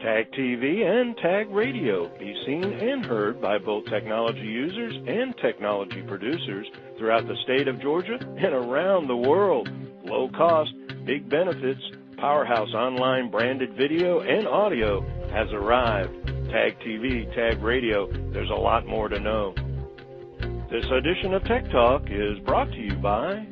Tag TV and Tag Radio. Be seen and heard by both technology users and technology producers throughout the state of Georgia and around the world. Low cost, big benefits, powerhouse online branded video and audio has arrived. Tag TV, Tag Radio, there's a lot more to know. This edition of Tech Talk is brought to you by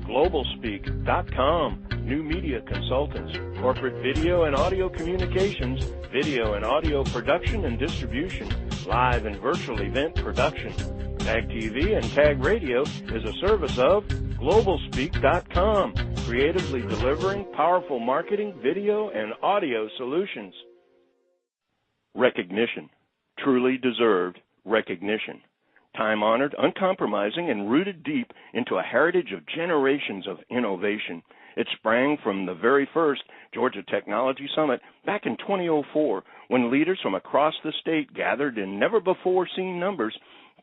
GlobalSpeak.com, new media consultants, corporate video and audio communications, video and audio production and distribution, live and virtual event production. Tag TV and Tag Radio is a service of GlobalSpeak.com, creatively delivering powerful marketing, video, and audio solutions. Recognition, truly deserved recognition. Time-honored, uncompromising, and rooted deep into a heritage of generations of innovation. It sprang from the very first Georgia Technology Summit back in 2004, when leaders from across the state gathered in never-before-seen numbers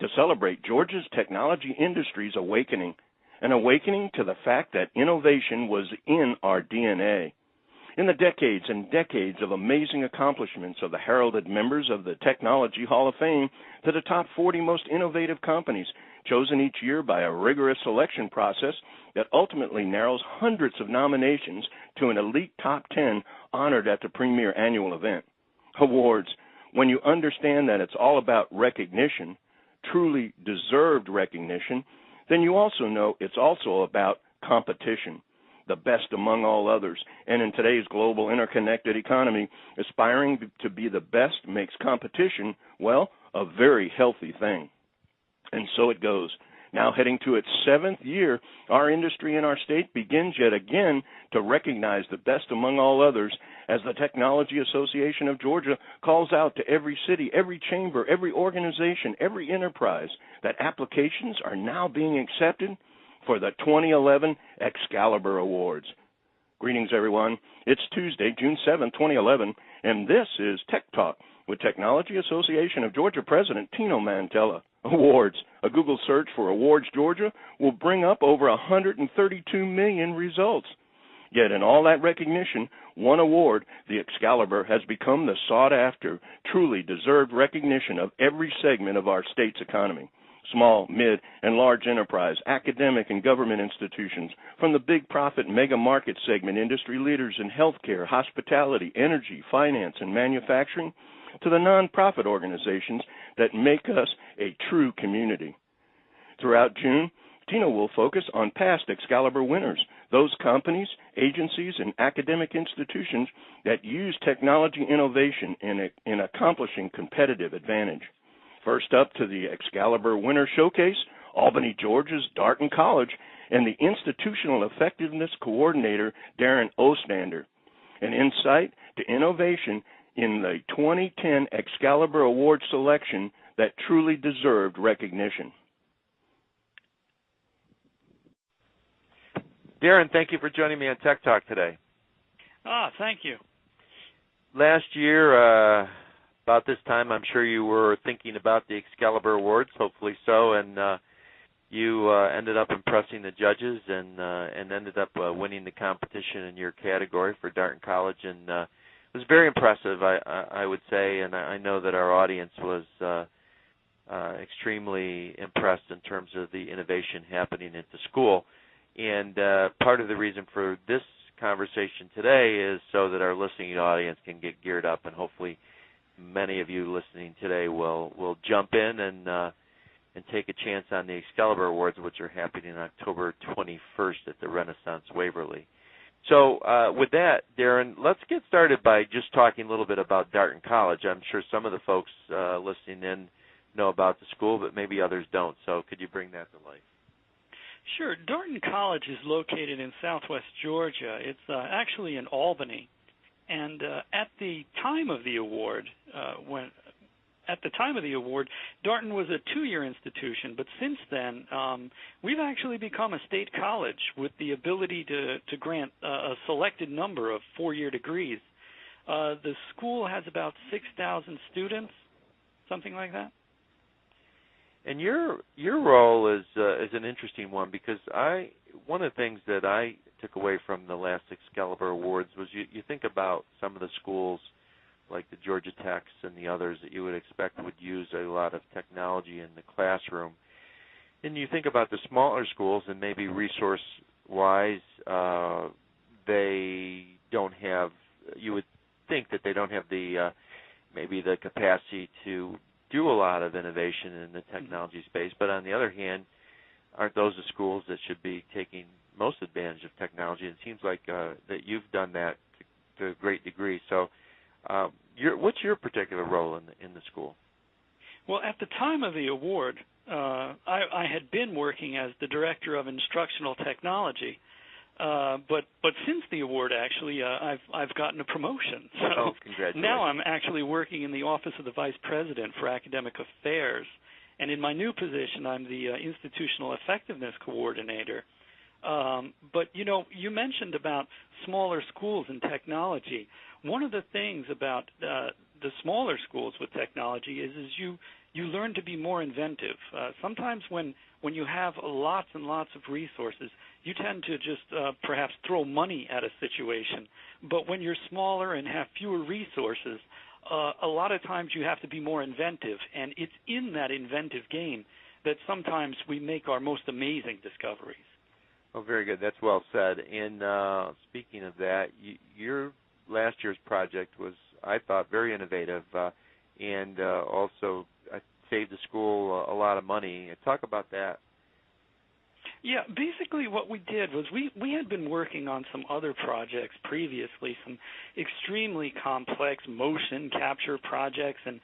to celebrate Georgia's technology industry's awakening, an awakening to the fact that innovation was in our DNA. In the decades and decades of amazing accomplishments of the heralded members of the Technology Hall of Fame to the top 40 most innovative companies, chosen each year by a rigorous selection process that ultimately narrows hundreds of nominations to an elite top 10 honored at the premier annual event. Awards, when you understand that it's all about recognition, truly deserved recognition, then you also know it's also about competition. The best among all others. And in today's global interconnected economy, aspiring to be the best makes competition, well, a very healthy thing. And so it goes. Now heading to its 7th year, our industry in our state begins yet again to recognize the best among all others as the Technology Association of Georgia calls out to every city, every chamber, every organization, every enterprise that applications are now being accepted for the 2011 Excalibur Awards. Greetings, everyone. It's Tuesday, June 7, 2011, and this is Tech Talk with Technology Association of Georgia President Tino Mantella. Awards. A Google search for Awards Georgia will bring up over 132 million results. Yet in all that recognition, one award, the Excalibur, has become the sought-after, truly deserved recognition of every segment of our state's economy. Small, mid, and large enterprise, academic and government institutions, from the big profit mega market segment industry leaders in healthcare, hospitality, energy, finance, and manufacturing, to the nonprofit organizations that make us a true community. Throughout June, Tina will focus on past Excalibur winners, those companies, agencies, and academic institutions that use technology innovation in accomplishing competitive advantage. First up to the Excalibur Winner Showcase, Albany, Georgia's Darton College, and the Institutional Effectiveness Coordinator, Darryn Ostrander. An insight to innovation in the 2010 Excalibur Award selection that truly deserved recognition. Darryn, thank you for joining me on Tech Talk today. Thank you. Last year, about this time, I'm sure you were thinking about the Excalibur Awards, hopefully so, and you ended up impressing the judges and ended up winning the competition in your category for Darton College, and it was very impressive, I would say, and I know that our audience was extremely impressed in terms of the innovation happening at the school. And part of the reason for this conversation today is so that our listening audience can get geared up, and hopefully many of you listening today will jump in and take a chance on the Excalibur Awards, which are happening on October 21st at the Renaissance Waverly. So with that, Darryn, let's get started by just talking a little bit about Darton College. I'm sure some of the folks listening in know about the school, but maybe others don't. So could you bring that to life? Sure. Darton College is located in southwest Georgia. It's actually in Albany. And at the time of the award, Darton was a 2-year institution, but since then, we've actually become a state college with the ability to grant a selected number of 4-year degrees. The school has about 6,000 students, something like that. And your role is an interesting one, because one of the things that I took away from the last Excalibur Awards was you think about some of the schools like the Georgia Techs and the others that you would expect would use a lot of technology in the classroom. And you think about the smaller schools, and maybe resource-wise, they don't have, you would think that they don't have the maybe the capacity to do a lot of innovation in the technology space. But on the other hand, aren't those the schools that should be taking most advantage of technology? It seems like that you've done that to a great degree. So what's your particular role in the school? Well, at the time of the award, I had been working as the Director of Instructional Technology, but since the award, actually, I've gotten a promotion. So congratulations. Now I'm actually working in the Office of the Vice President for Academic Affairs, and in my new position, I'm the Institutional Effectiveness Coordinator. But, you mentioned about smaller schools and technology. One of the things about the smaller schools with technology is you learn to be more inventive. Sometimes when you have lots and lots of resources, you tend to just perhaps throw money at a situation. But when you're smaller and have fewer resources, a lot of times you have to be more inventive. And it's in that inventive game that sometimes we make our most amazing discoveries. Oh, very good. That's well said. And speaking of that, your last year's project was, I thought, very innovative and also saved the school a lot of money. Talk about that. Yeah, basically what we did was we had been working on some other projects previously, some extremely complex motion capture projects, and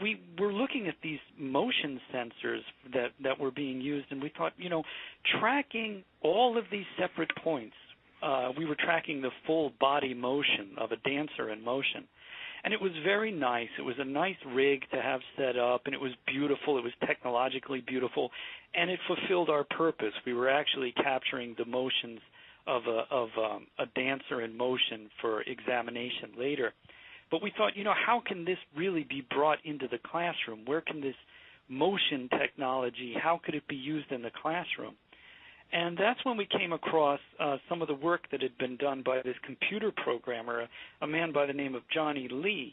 we were looking at these motion sensors that were being used, and we thought, tracking all of these separate points, we were tracking the full body motion of a dancer in motion. And it was very nice. It was a nice rig to have set up, and it was beautiful. It was technologically beautiful, and it fulfilled our purpose. We were actually capturing the motions of a dancer in motion for examination later. But we thought, how can this really be brought into the classroom? Where can this motion technology, how could it be used in the classroom? And that's when we came across some of the work that had been done by this computer programmer, a man by the name of Johnny Lee.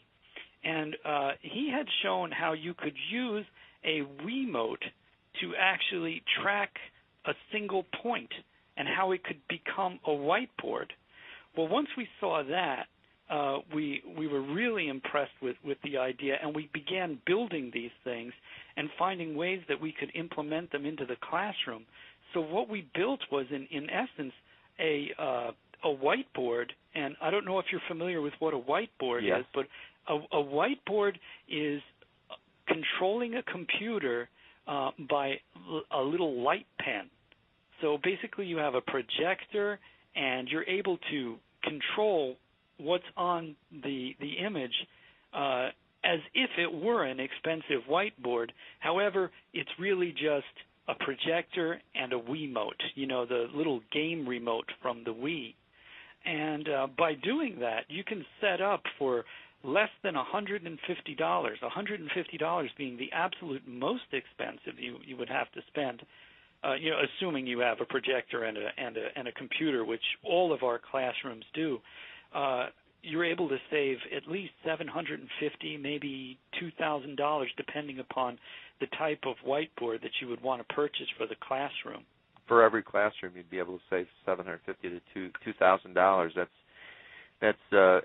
And he had shown how you could use a Wiimote to actually track a single point and how it could become a whiteboard. Well, once we saw that, we were really impressed with the idea, and we began building these things and finding ways that we could implement them into the classroom. So what we built was, in essence, a whiteboard, and I don't know if you're familiar with what a whiteboard is, but a whiteboard is controlling a computer by a little light pen. So basically you have a projector, and you're able to control what's on the image as if it were an expensive whiteboard. However, it's really just a projector and a Wiimote, the little game remote from the Wii. And by doing that, you can set up for less than $150, $150 being the absolute most expensive you would have to spend, assuming you have a projector and a computer, which all of our classrooms do. You're able to save at least $750, maybe $2,000, depending upon the type of whiteboard that you would want to purchase for the classroom. For every classroom, you'd be able to save $750 to $2,000. That's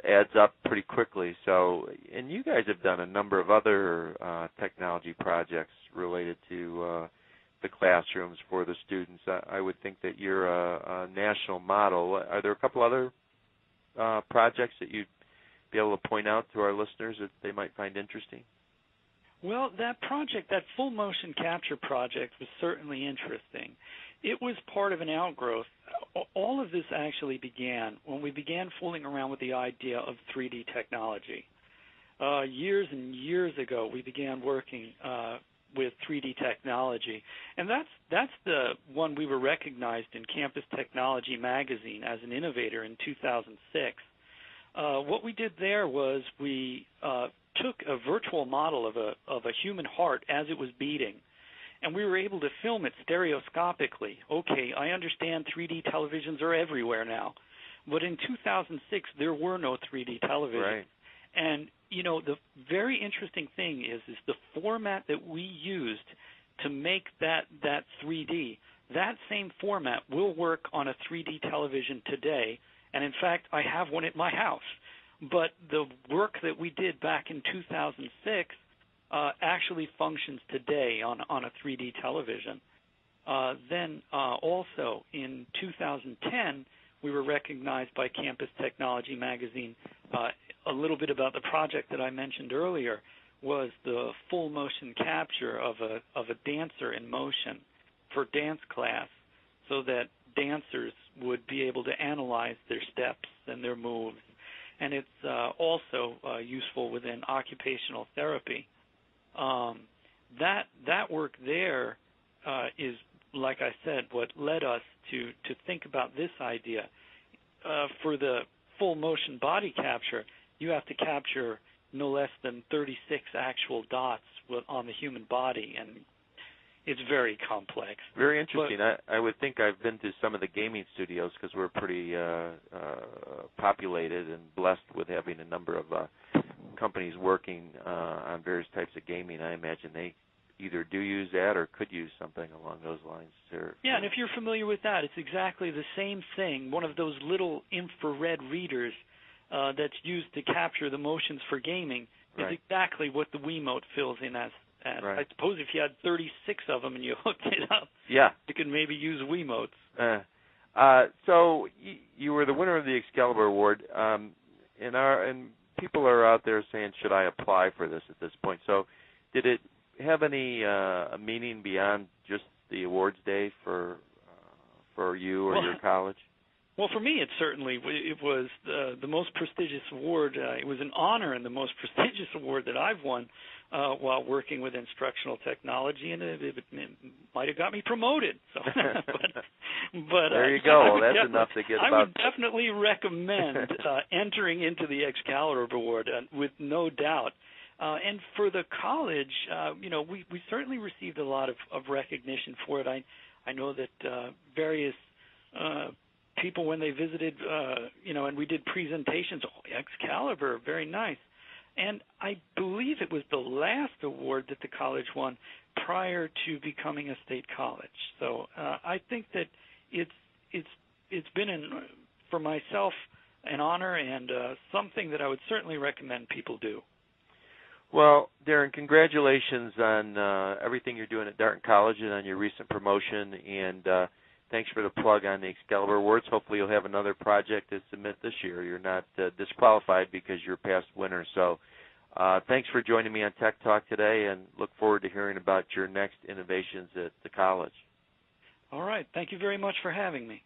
adds up pretty quickly. So, and you guys have done a number of other technology projects related to the classrooms for the students. I would think that you're a national model. Are there a couple other projects that you'd be able to point out to our listeners that they might find interesting? Well, that project, that full motion capture project, was certainly interesting. It was part of an outgrowth. All of this actually began when we began fooling around with the idea of 3D technology. Years and years ago, we began working with 3D technology, and that's the one we were recognized in Campus Technology magazine as an innovator in 2006. What we did there was we took a virtual model of a human heart as it was beating, and we were able to film it stereoscopically. Okay, I understand 3D televisions are everywhere now, but in 2006 there were no 3D televisions. Right. And, the very interesting thing is the format that we used to make that 3D, that same format will work on a 3D television today. And, in fact, I have one at my house. But the work that we did back in 2006 actually functions today on a 3D television. Then also in 2010, we were recognized by Campus Technology Magazine. A little bit about the project that I mentioned earlier was the full motion capture of a dancer in motion for dance class, so that dancers would be able to analyze their steps and their moves. And it's also useful within occupational therapy. That work there is, like I said, what led us to think about this idea. For the full motion body capture, you have to capture no less than 36 actual dots on the human body, and it's very complex. Very interesting. I would think I've been to some of the gaming studios because we're pretty populated and blessed with having a number of companies working on various types of gaming. I imagine they either do use that or could use something along those lines. Yeah, and if you're familiar with that, it's exactly the same thing. One of those little infrared readers that's used to capture the motions for gaming is exactly what the Wiimote fills in as. Right. I suppose if you had 36 of them and you hooked it up, you could maybe use Wiimotes. So you were the winner of the Excalibur Award, and people are out there saying, should I apply for this at this point? So did it have any meaning beyond just the awards day for you or your college? Well, for me, it was the most prestigious award. It was an honor and the most prestigious award that I've won while working with instructional technology, and it might have got me promoted. So, but there you go. Well, that's enough to get. I would definitely recommend entering into the Excalibur Award with no doubt. And for the college, we certainly received a lot of recognition for it. I know that various people, when they visited, and we did presentations, Excalibur, very nice. And I believe it was the last award that the college won prior to becoming a state college. So I think that it's been, for myself, an honor and something that I would certainly recommend people do. Well, Darryn, congratulations on everything you're doing at Darton College and on your recent promotion, and thanks for the plug on the Excalibur Awards. Hopefully you'll have another project to submit this year. You're not disqualified because you're past winner. So thanks for joining me on Tech Talk today, and look forward to hearing about your next innovations at the college. All right. Thank you very much for having me.